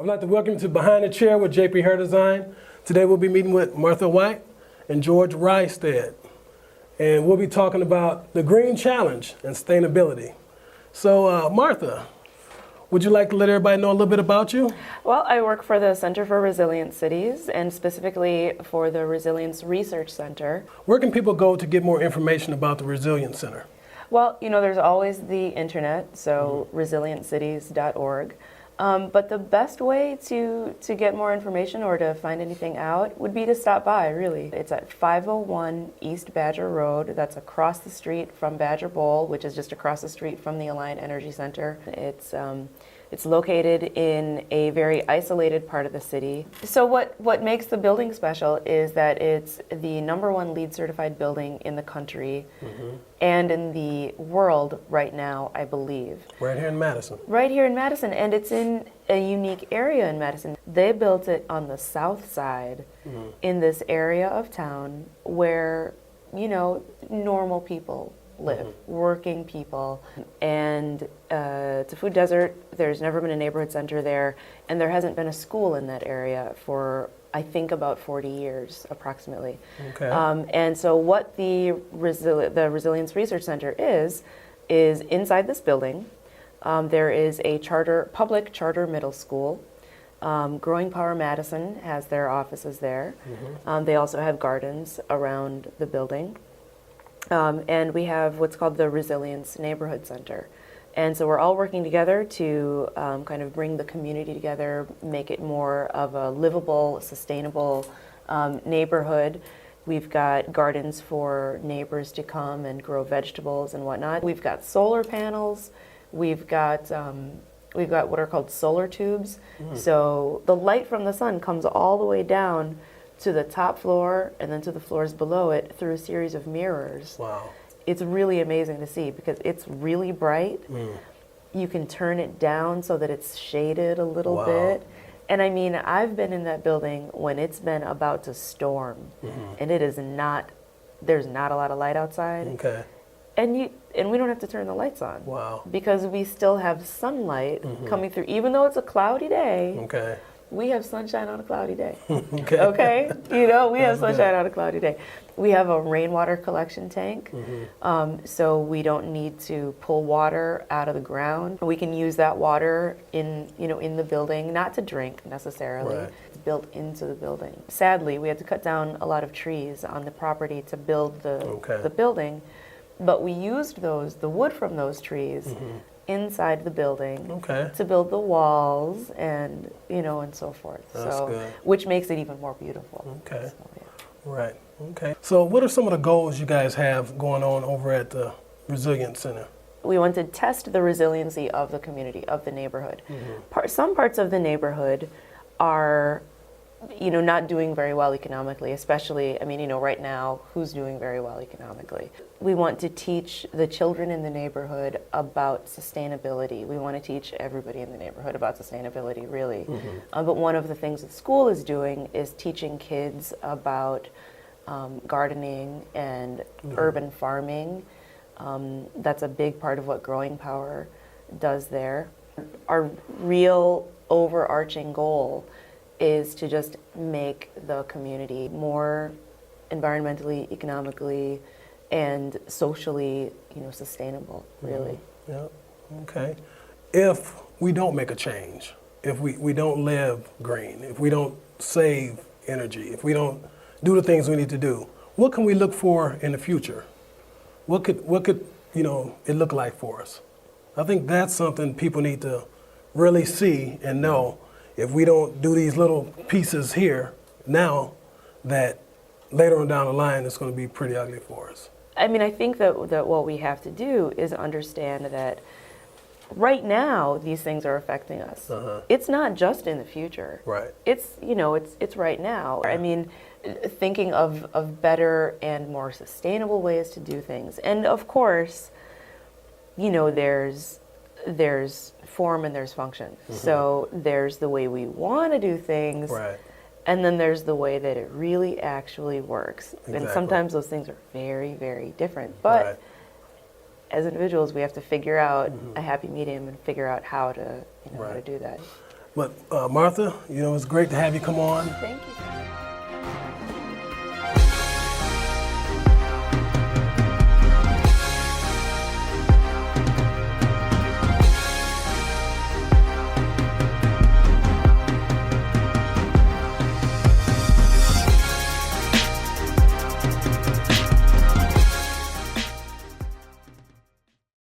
I'd like to welcome you to Behind the Chair with JP Hair Design. Today we'll be meeting with Martha White and George Rystad. And we'll be talking about the Green Challenge and sustainability. So Martha, would you like to let everybody know a little bit about you? Well, I work for the Center for Resilient Cities and specifically for the Resilience Research Center. Where can people go to get more information about the Resilience Center? Well, you know, there's always the internet, so resilientcities.org. But the best way to get more information or to find anything out would be to stop by, really. It's at 501 East Badger Road. That's across the street from Badger Bowl, which is just across the street from the Alliant Energy Center. It's located in a very isolated part of the city. So what makes the building special is that it's the #1 LEED certified building in the country and in the world right now, I believe. Right here in Madison. Right here in Madison, and it's in a unique area in Madison. They built it on the south side in this area of town where, you know, normal people live, working people. And it's a food desert. There's never been a neighborhood center there, and there hasn't been a school in that area for, I think, about 40 years, approximately. Okay. And so what the Resilience Research Center is inside this building, there is a public charter middle school. Growing Power Madison has their offices there. They also have gardens around the building. And we have what's called the Resilience Neighborhood Center. And so we're all working together to kind of bring the community together, make it more of a livable, sustainable neighborhood. We've got gardens for neighbors to come and grow vegetables and whatnot. We've got solar panels. We've got what are called solar tubes. So the light from the sun comes all the way down to the top floor and then to the floors below it through a series of mirrors. Wow. It's really amazing to see because it's really bright. You can turn it down so that it's shaded a little bit. And I mean, I've been in that building when it's been about to storm and there's not a lot of light outside. Okay. And we don't have to turn the lights on. Wow. Because we still have sunlight coming through, even though it's a cloudy day. Okay. We have sunshine on a cloudy day. Okay. Okay? You know, we have That's sunshine good. on a cloudy day. We have a rainwater collection tank, so we don't need to pull water out of the ground. We can use that water in the building, not to drink necessarily. Right. It's built into the building. Sadly, we had to cut down a lot of trees on the property to build the building, but we used the wood from those trees inside the building to build the walls and and so forth. That's good. Which makes it even more beautiful. Okay. So, yeah. Right. Okay. So what are some of the goals you guys have going on over at the Resilience Center? We want to test the resiliency of the community, of the neighborhood. Some parts of the neighborhood are not doing very well economically, especially, I mean, right now, who's doing very well economically? We want to teach the children in the neighborhood about sustainability. We want to teach everybody in the neighborhood about sustainability, really. But one of the things that school is doing is teaching kids about gardening and urban farming. That's a big part of what Growing Power does there. Our real overarching goal is to just make the community more environmentally, economically, and socially, sustainable, really. Yeah. Okay. If we don't make a change, if we don't live green, if we don't save energy, if we don't do the things we need to do, what can we look for in the future? What could it look like for us? I think that's something people need to really see and know. If we don't do these little pieces here now, that later on down the line, it's going to be pretty ugly for us. I mean, I think that what we have to do is understand that right now, these things are affecting us. It's not just in the future. Right. It's right now. I mean, thinking of better and more sustainable ways to do things. And of course, there's form and there's function. So there's the way we want to do things, Right. and then there's the way that it really actually works. Exactly. And sometimes those things are very, very different. But Right. as individuals, we have to figure out a happy medium and figure out how to how to Right. do that. But Martha, it's great to have you come on. Thank you.